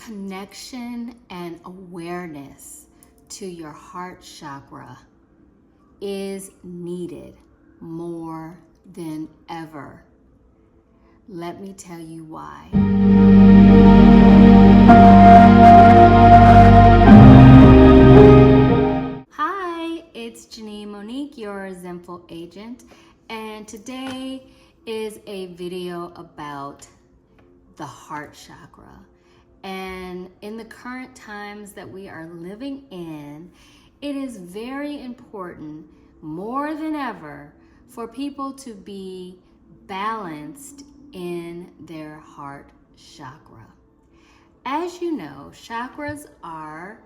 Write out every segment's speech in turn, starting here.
connection and awareness to your heart chakra is needed more than ever. Let me tell you why. Hi, it's Janine Monique, your Zenful agent, and today is a video about the heart chakra. And in the current times that we are living in, it is very important, more than ever, for people to be balanced in their heart chakra. As you know, chakras are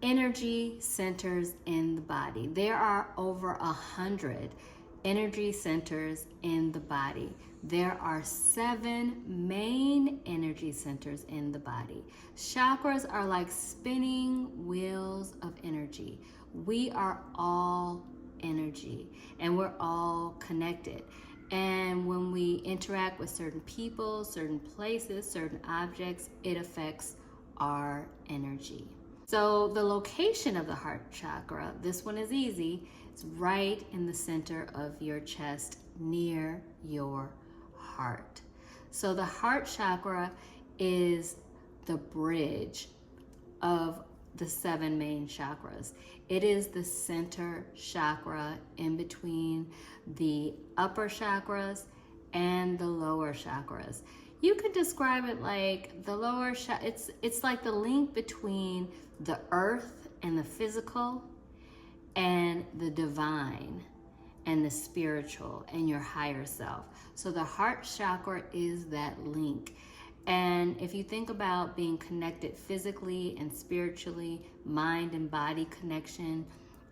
energy centers in the body. There are over 100 energy centers in the body. There are 7 main energy centers in the body. Chakras are like spinning wheels of energy. We are all energy and we're all connected. And when we interact with certain people, certain places, certain objects, it affects our energy. So the location of the heart chakra, this one is easy. It's right in the center of your chest, near your heart. So the heart chakra is the bridge of the 7 main chakras. It is the center chakra in between the upper chakras and the lower chakras. You could describe it like the lower chakra, it's like the link between the earth and the physical and the divine and the spiritual and your higher self. So the heart chakra is that link. And if you think about being connected physically and spiritually, mind and body connection,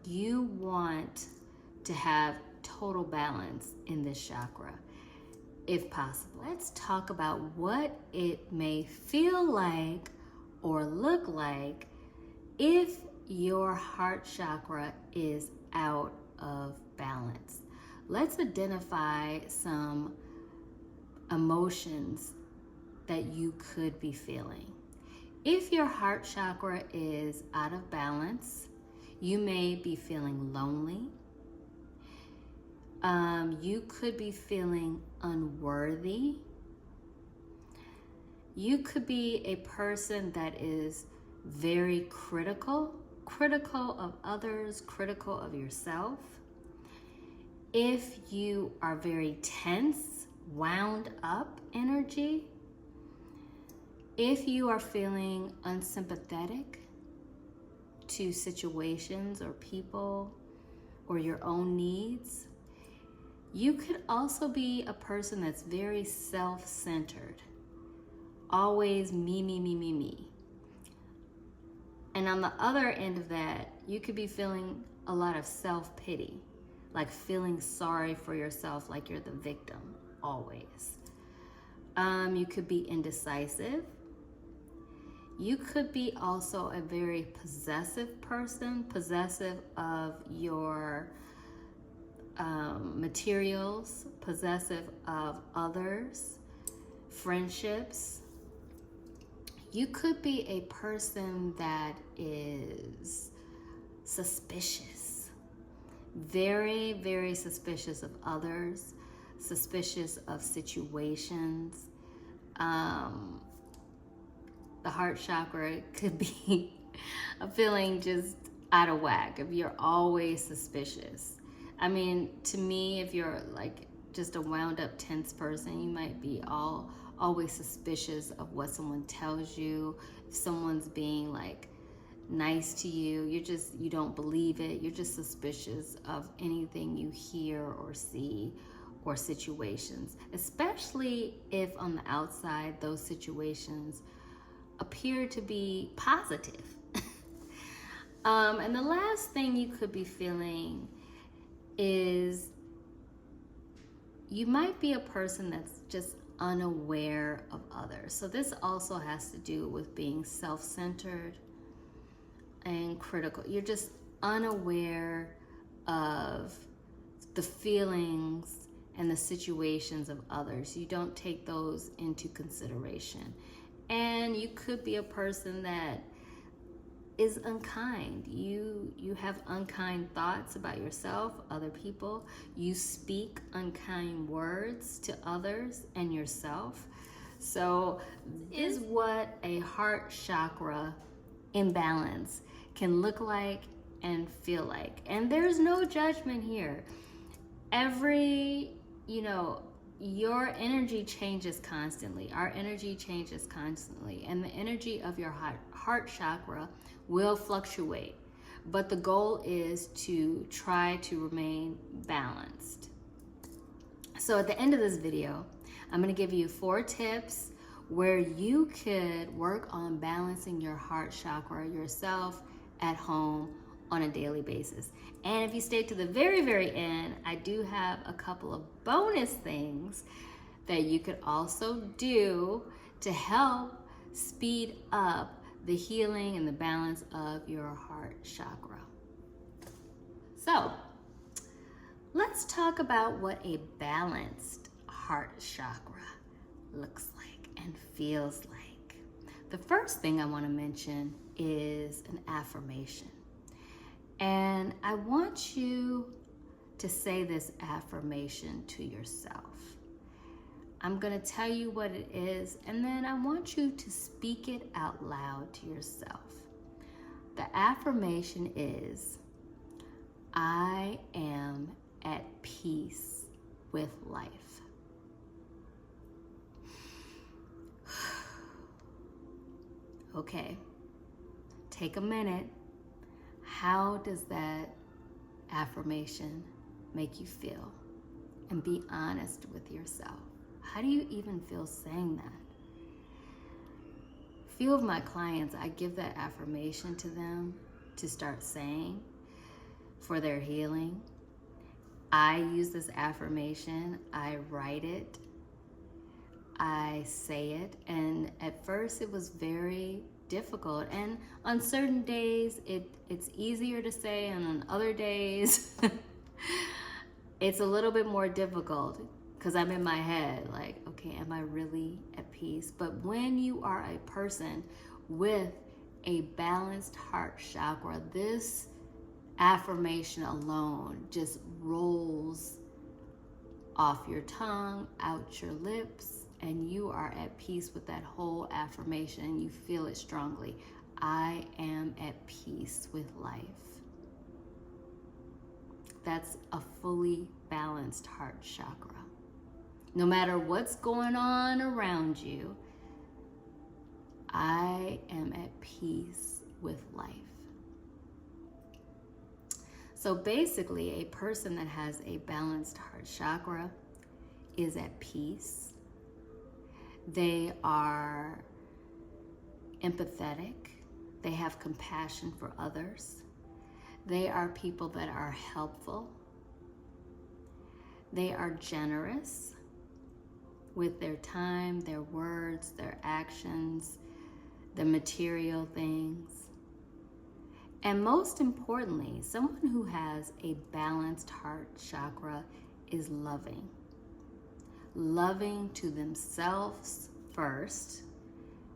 you want to have total balance in this chakra, if possible. Let's talk about what it may feel like or look like if your heart chakra is out of balance. Let's identify some emotions that you could be feeling. If your heart chakra is out of balance, you may be feeling lonely. You could be feeling unworthy. You could be a person that is very critical of others, critical of yourself. If you are very tense, wound up energy, if you are feeling unsympathetic to situations or people or your own needs, you could also be a person that's very self-centered, always me. And on the other end of that, you could be feeling a lot of self-pity, like feeling sorry for yourself, like you're the victim, always. You could be indecisive. You could be also a very possessive person, possessive of your materials, possessive of others, friendships. You could be a person that is suspicious, very, very suspicious of others, suspicious of situations. The heart chakra could be a feeling just out of whack if you're always suspicious. I mean, to me, if you're like just a wound up tense person, you might be always suspicious of what someone tells you. If someone's being like nice to you, you don't believe it. You're just suspicious of anything you hear or see or situations, especially if on the outside those situations appear to be positive. And the last thing you could be feeling is you might be a person that's just unaware of others. So this also has to do with being self-centered and critical. You're just unaware of the feelings and the situations of others. You don't take those into consideration. And you could be a person that is unkind. You have unkind thoughts about yourself, other people. You speak unkind words to others and yourself. So this is what a heart chakra imbalance can look like and feel like. And there's no judgment here. Your energy changes constantly. Our energy changes constantly. And the energy of your heart chakra will fluctuate. But the goal is to try to remain balanced. So at the end of this video, I'm going to give you 4 tips where you could work on balancing your heart chakra yourself at home on a daily basis. And if you stay to the very, very end, I do have a couple of bonus things that you could also do to help speed up the healing and the balance of your heart chakra. So, let's talk about what a balanced heart chakra looks like and feels like. The first thing I want to mention is an affirmation. And I want you to say this affirmation to yourself. I'm going to tell you what it is, and then I want you to speak it out loud to yourself. The affirmation is, I am at peace with life. Okay, take a minute. How does that affirmation make you feel? And be honest with yourself. How do you even feel saying that? A few of my clients, I give that affirmation to them to start saying for their healing. I use this affirmation, I write it, I say it, and at first it was very difficult. And on certain days, it's easier to say, and on other days, it's a little bit more difficult because I'm in my head, like, okay, am I really at peace? But when you are a person with a balanced heart chakra, this affirmation alone just rolls off your tongue, out your lips, and you are at peace with that whole affirmation, and you feel it strongly. I am at peace with life. That's a fully balanced heart chakra. No matter what's going on around you, I am at peace with life. So basically, a person that has a balanced heart chakra is at peace. They are empathetic. They have compassion for others. They are people that are helpful. They are generous with their time, their words, their actions, the material things. And most importantly, someone who has a balanced heart chakra is loving. Loving to themselves first,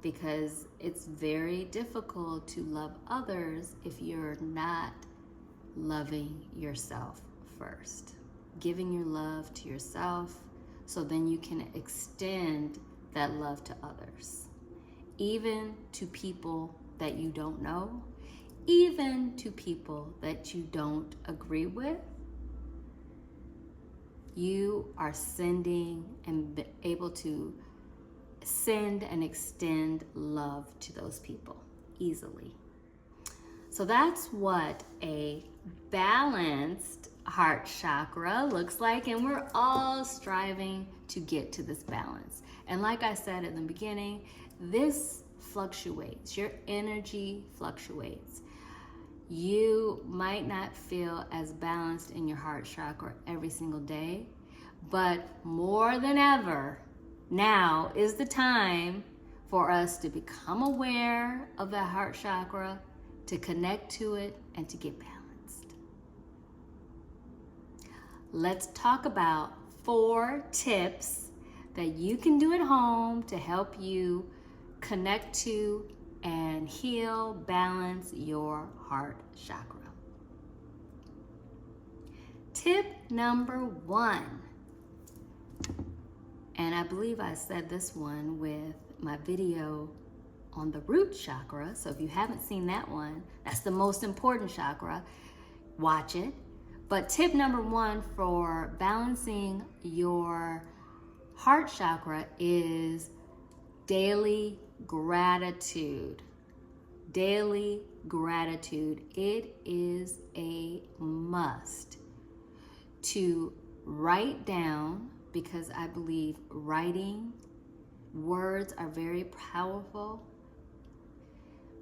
because it's very difficult to love others if you're not loving yourself first. Giving your love to yourself so then you can extend that love to others. Even to people that you don't know, even to people that you don't agree with. You are sending and able to send and extend love to those people easily. So that's what a balanced heart chakra looks like, and we're all striving to get to this balance. And like I said in the beginning, this fluctuates. Your energy fluctuates. You might not feel as balanced in your heart chakra every single day, but more than ever, now is the time for us to become aware of that heart chakra, to connect to it, and to get balanced. Let's talk about 4 tips that you can do at home to help you connect to and heal, balance your heart chakra. Tip number 1, and I believe I said this one with my video on the root chakra, so if you haven't seen that one, that's the most important chakra, watch it. But tip number 1 for balancing your heart chakra is daily gratitude. Daily gratitude. It is a must to write down, because I believe writing, words are very powerful.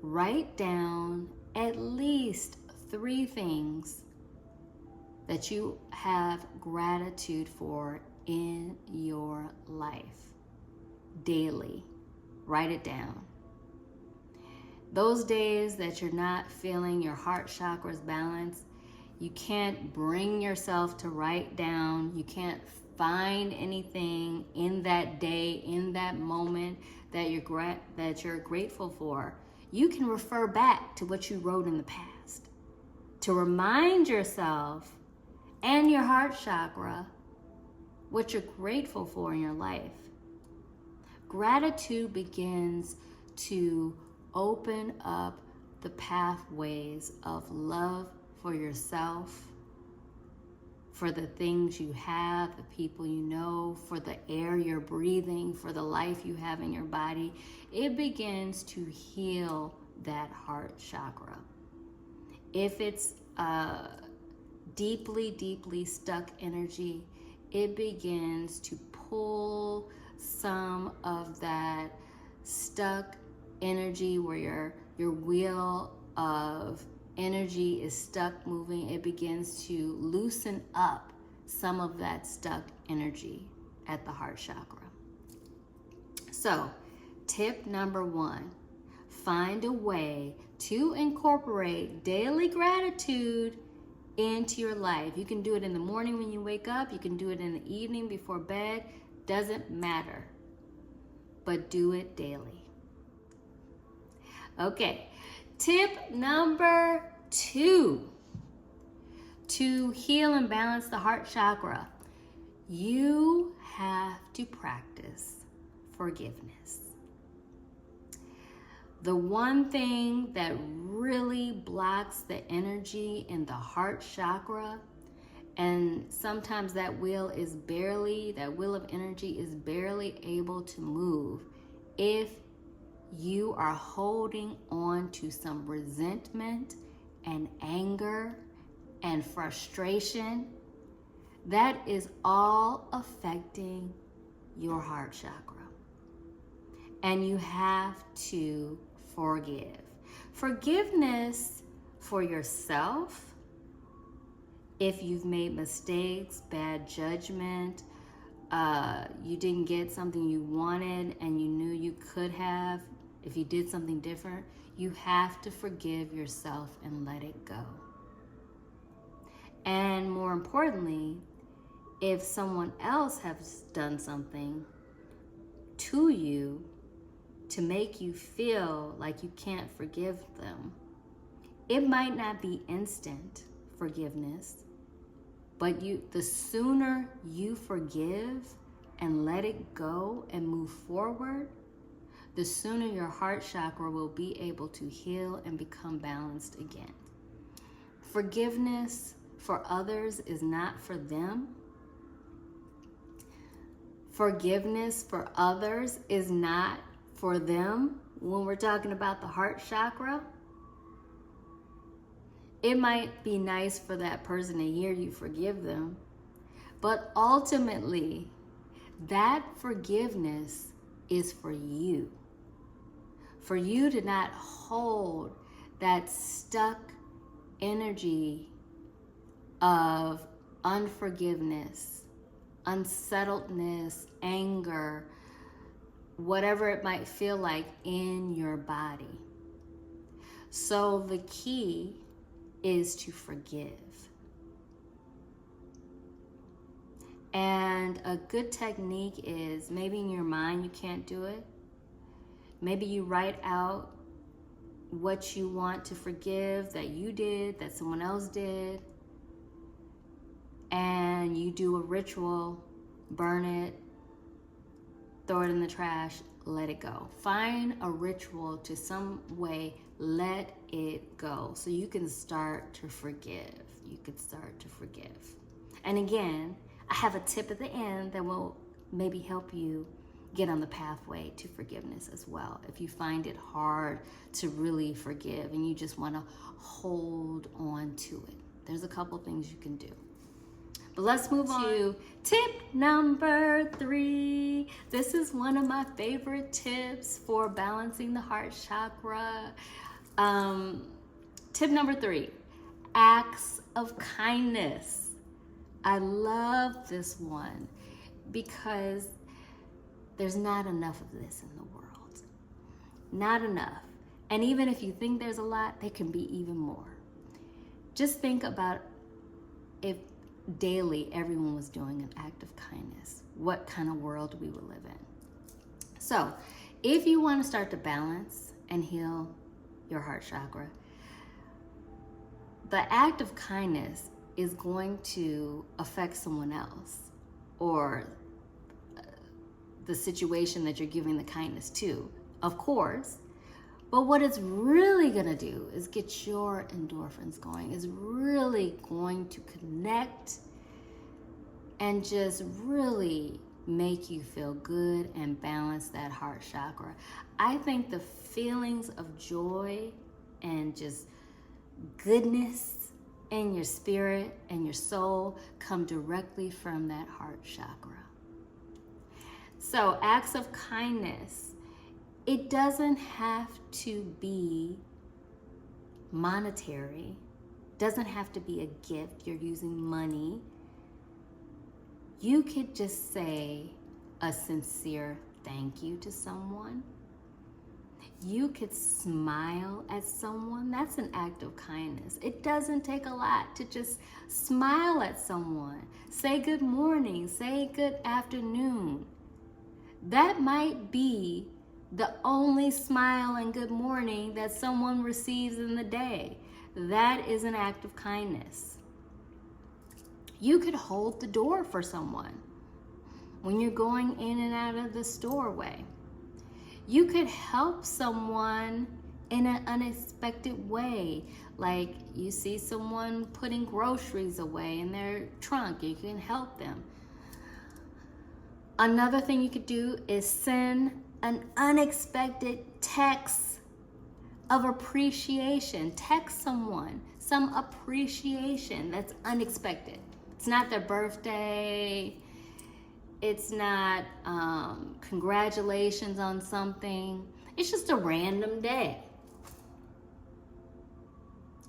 Write down at least 3 things that you have gratitude for in your life. Daily. Write it down. Those days that you're not feeling your heart chakra's balance, you can't bring yourself to write down, you can't find anything in that day, in that moment that you're grateful for. You can refer back to what you wrote in the past to remind yourself and your heart chakra what you're grateful for in your life. Gratitude begins to open up the pathways of love for yourself, for the things you have, the people you know, for the air you're breathing, for the life you have in your body. It begins to heal that heart chakra. If it's deeply, deeply stuck energy, it begins to pull some of that stuck energy where your wheel of energy is stuck moving. It begins to loosen up some of that stuck energy at the heart chakra. So, tip number 1, find a way to incorporate daily gratitude into your life. You can do it in the morning when you wake up. You can do it in the evening before bed. Doesn't matter. But do it daily. Okay. Tip number 2 to heal and balance the heart chakra. You have to practice forgiveness. The one thing that really blocks the energy in the heart chakra, and sometimes that wheel of energy is barely able to move if you are holding on to some resentment and anger and frustration. That is all affecting your heart chakra. And you have to forgive. Forgiveness for yourself if you've made mistakes, bad judgment, you didn't get something you wanted and you knew you could have. If you did something different, you have to forgive yourself and let it go. And more importantly, if someone else has done something to you to make you feel like you can't forgive them, it might not be instant forgiveness, but the sooner you forgive and let it go and move forward, the sooner your heart chakra will be able to heal and become balanced again. Forgiveness for others is not for them. Forgiveness for others is not for them when we're talking about the heart chakra. It might be nice for that person to hear you forgive them, but ultimately, that forgiveness is for you. For you to not hold that stuck energy of unforgiveness, unsettledness, anger, whatever it might feel like in your body. So the key is to forgive. And a good technique is, maybe in your mind you can't do it, Maybe you write out what you want to forgive that you did, that someone else did, and you do a ritual, burn it, throw it in the trash, let it go. Find a ritual to some way let it go so you can start to forgive. You can start to forgive. And again, I have a tip at the end that will maybe help you get on the pathway to forgiveness as well. If you find it hard to really forgive and you just want to hold on to it, there's a couple things you can do. But let's move on to tip number 3. This is one of my favorite tips for balancing the heart chakra. Tip number 3, acts of kindness. I love this one because there's not enough of this in the world. Not enough. And even if you think there's a lot, there can be even more. Just think about if daily everyone was doing an act of kindness, what kind of world we would live in. So if you want to start to balance and heal your heart chakra, the act of kindness is going to affect someone else or the situation that you're giving the kindness to, of course. But what it's really gonna do is get your endorphins going. It's really going to connect and just really make you feel good and balance that heart chakra. I think the feelings of joy and just goodness in your spirit and your soul come directly from that heart chakra. So acts of kindness, it doesn't have to be monetary, doesn't have to be a gift, you're using money. You could just say a sincere thank you to someone. You could smile at someone. That's an act of kindness. It doesn't take a lot to just smile at someone. Say good morning, say good afternoon. That might be the only smile and good morning that someone receives in the day. That is an act of kindness. You could hold the door for someone when you're going in and out of the doorway. You could help someone in an unexpected way. Like you see someone putting groceries away in their trunk, you can help them. Another thing you could do is send an unexpected text of appreciation. Text someone some appreciation that's unexpected. It's not their birthday. It's not congratulations on something. It's just a random day.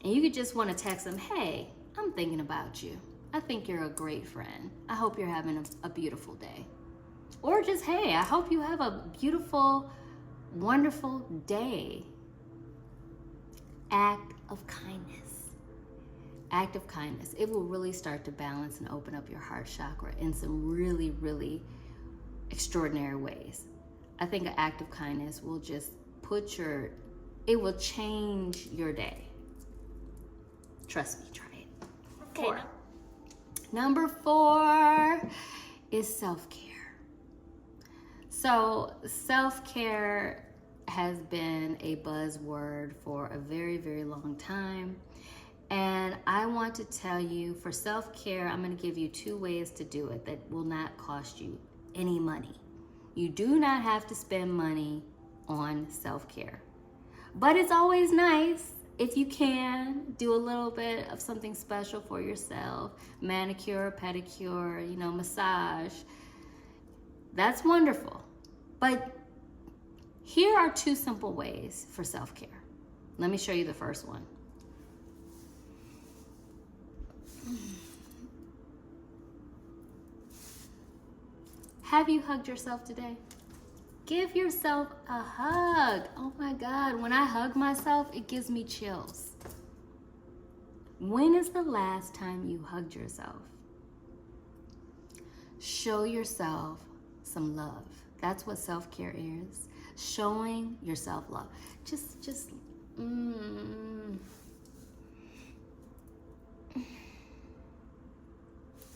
And you could just want to text them, hey, I'm thinking about you. I think you're a great friend. I hope you're having a beautiful day. Or just, hey, I hope you have a beautiful, wonderful day. Act of kindness. Act of kindness. It will really start to balance and open up your heart chakra in some really, really extraordinary ways. I think an act of kindness will just it will change your day. Trust me, try it. Okay. Number 4 is self-care. So self-care has been a buzzword for a very, very long time. And I want to tell you, for self-care, I'm going to give you 2 ways to do it that will not cost you any money. You do not have to spend money on self-care. But it's always nice if you can do a little bit of something special for yourself. Manicure, pedicure, massage. That's wonderful. But here are 2 simple ways for self-care. Let me show you the first one. Have you hugged yourself today? Give yourself a hug. Oh my God, when I hug myself, it gives me chills. When is the last time you hugged yourself? Show yourself some love. That's what self-care is. showing yourself love. Just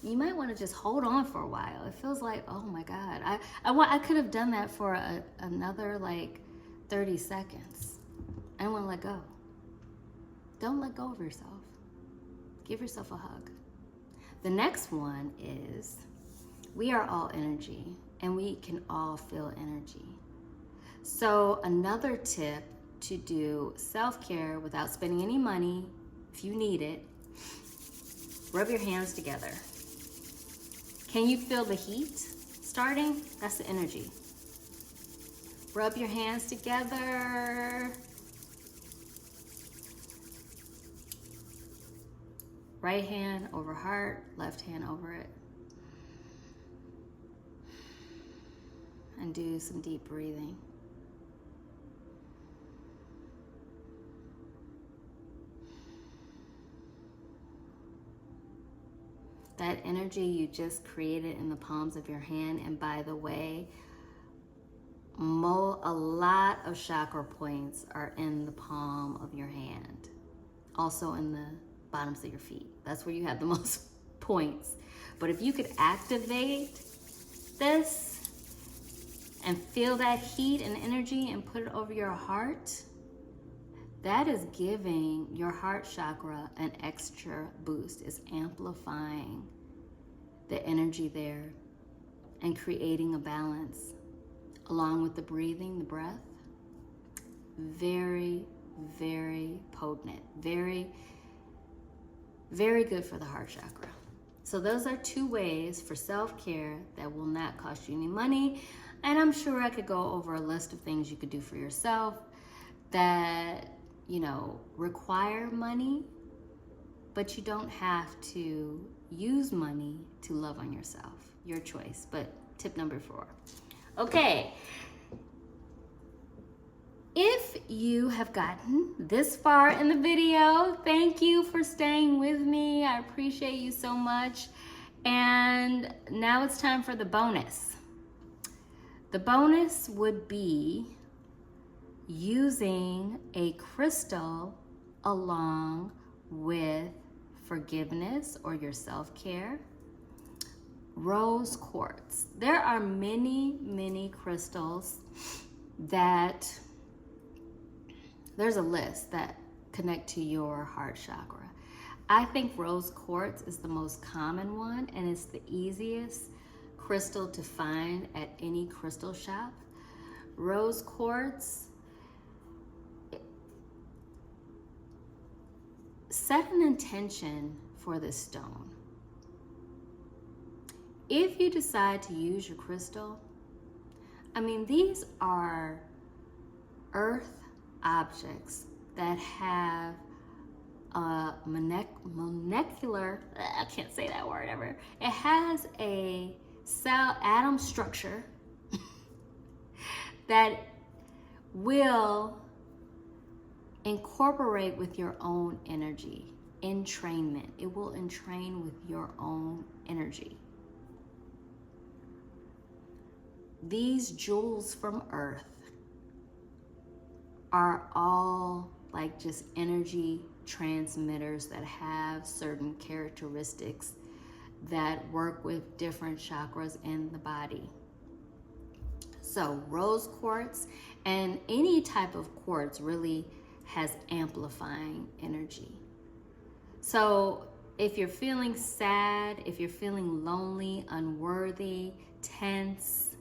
you might want to just hold on for a while. It feels like, oh my God, I could have done that for another like 30 seconds. I don't want to let go. Don't let go of yourself. Give yourself a hug. The next one is, we are all energy and we can all feel energy. So another tip to do self-care without spending any money, if you need it, rub your hands together. Can you feel the heat starting? That's the energy. Rub your hands together. Right hand over heart, left hand over it. And do some deep breathing. That energy you just created in the palms of your hand, and by the way, a lot of chakra points are in the palm of your hand. Also in the bottoms of your feet. That's where you have the most points. But if you could activate this and feel that heat and energy and put it over your heart, that is giving your heart chakra an extra boost. It's amplifying the energy there and creating a balance along with the breathing, the breath. Very, very potent. Very, very good for the heart chakra. So those are 2 ways for self-care that will not cost you any money. And I'm sure I could go over a list of things you could do for yourself that, require money, but you don't have to use money to love on yourself. Your choice. But tip number 4. Okay. If you have gotten this far in the video, thank you for staying with me. I appreciate you so much. And now it's time for the bonus. The bonus would be using a crystal along with forgiveness or your self-care. Rose quartz. There are many, many crystals that there's a list that connect to your heart chakra. I think rose quartz is the most common one, and it's the easiest crystal to find at any crystal shop. Rose quartz, set an intention for this stone. If you decide to use your crystal, these are earth objects that have a molecular, I can't say that word ever. It has a cell atom structure that will incorporate with your own energy. Entrainment. It will entrain with your own energy. These jewels from earth are all like just energy transmitters that have certain characteristics that work with different chakras in the body. So rose quartz and any type of quartz really has amplifying energy. So if you're feeling sad, if you're feeling lonely, unworthy, tense,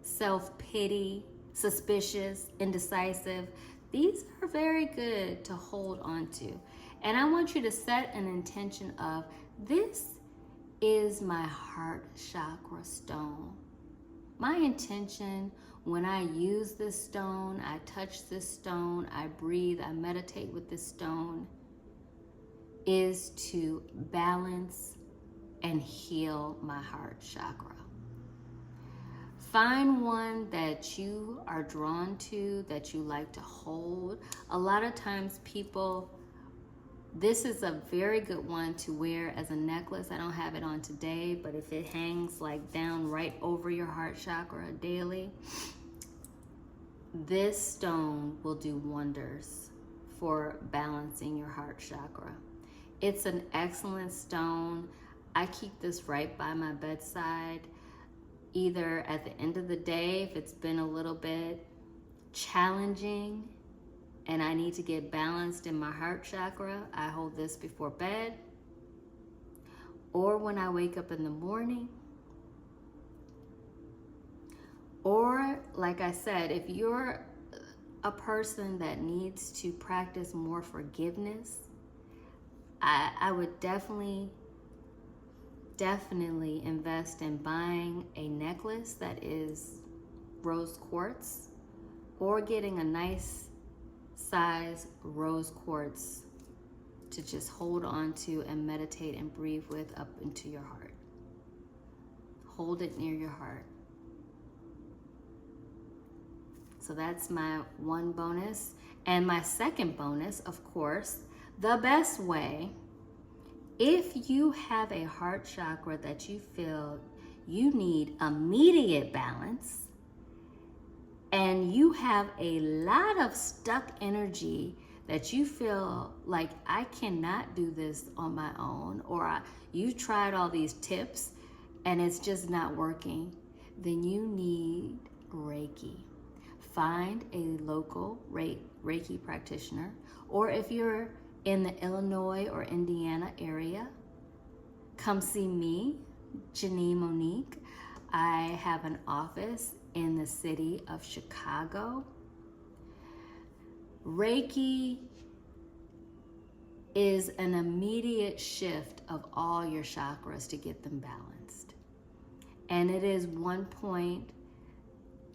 self-pity, suspicious, indecisive, these are very good to hold on to. And I want you to set an intention of, this is my heart chakra stone. My intention when I use this stone, I touch this stone, I breathe, I meditate with this stone, is to balance and heal my heart chakra. Find one that you are drawn to, that you like to hold. A lot of times people, this is a very good one to wear as a necklace. I don't have it on today, but if it hangs like down right over your heart chakra daily, this stone will do wonders for balancing your heart chakra. It's an excellent stone. I keep this right by my bedside, either at the end of the day if it's been a little bit challenging and I need to get balanced in my heart chakra. I hold this before bed, or when I wake up in the morning. Or, like I said, if you're a person that needs to practice more forgiveness, I would definitely invest in buying a necklace that is rose quartz, or getting a nice size rose quartz to just hold on to and meditate and breathe with up into your heart. Hold it near your heart. So that's my one bonus. And my second bonus, of course, the best way, if you have a heart chakra that you feel you need immediate balance, and you have a lot of stuck energy that you feel like I cannot do this on my own, or you tried all these tips and it's just not working, then you need Reiki. Find a local Reiki practitioner, or if you're in the Illinois or Indiana area, come see me, Janine Monique. I have an office in the city of Chicago. Reiki is an immediate shift of all your chakras to get them balanced. And it is one point,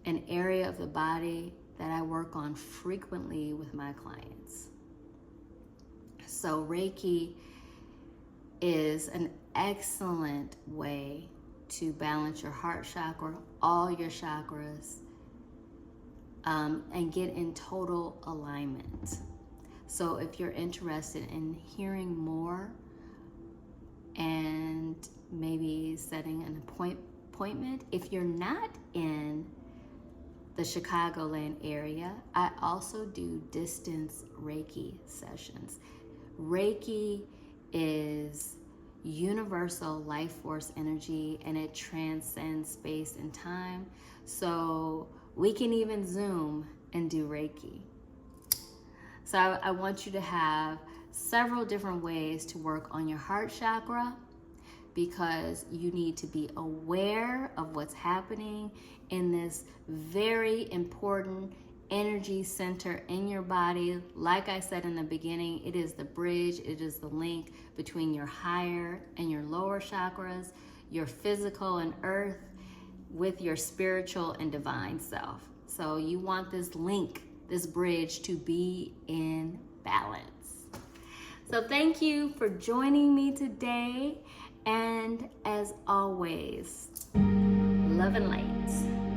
an area of the body that I work on frequently with my clients. So Reiki is an excellent way to balance your heart chakra, all your chakras, and get in total alignment. So if you're interested in hearing more and maybe setting an appointment, if you're not in the Chicagoland area, I also do distance Reiki sessions. Reiki is universal life force energy, and it transcends space and time. So we can even Zoom and do Reiki. So I want you to have several different ways to work on your heart chakra, because you need to be aware of what's happening in this very important energy center in your body. Like I said in the beginning, it is the bridge, it is the link between your higher and your lower chakras, your physical and earth, with your spiritual and divine self. So you want this link, this bridge, to be in balance. So thank you for joining me today. And as always, love and light.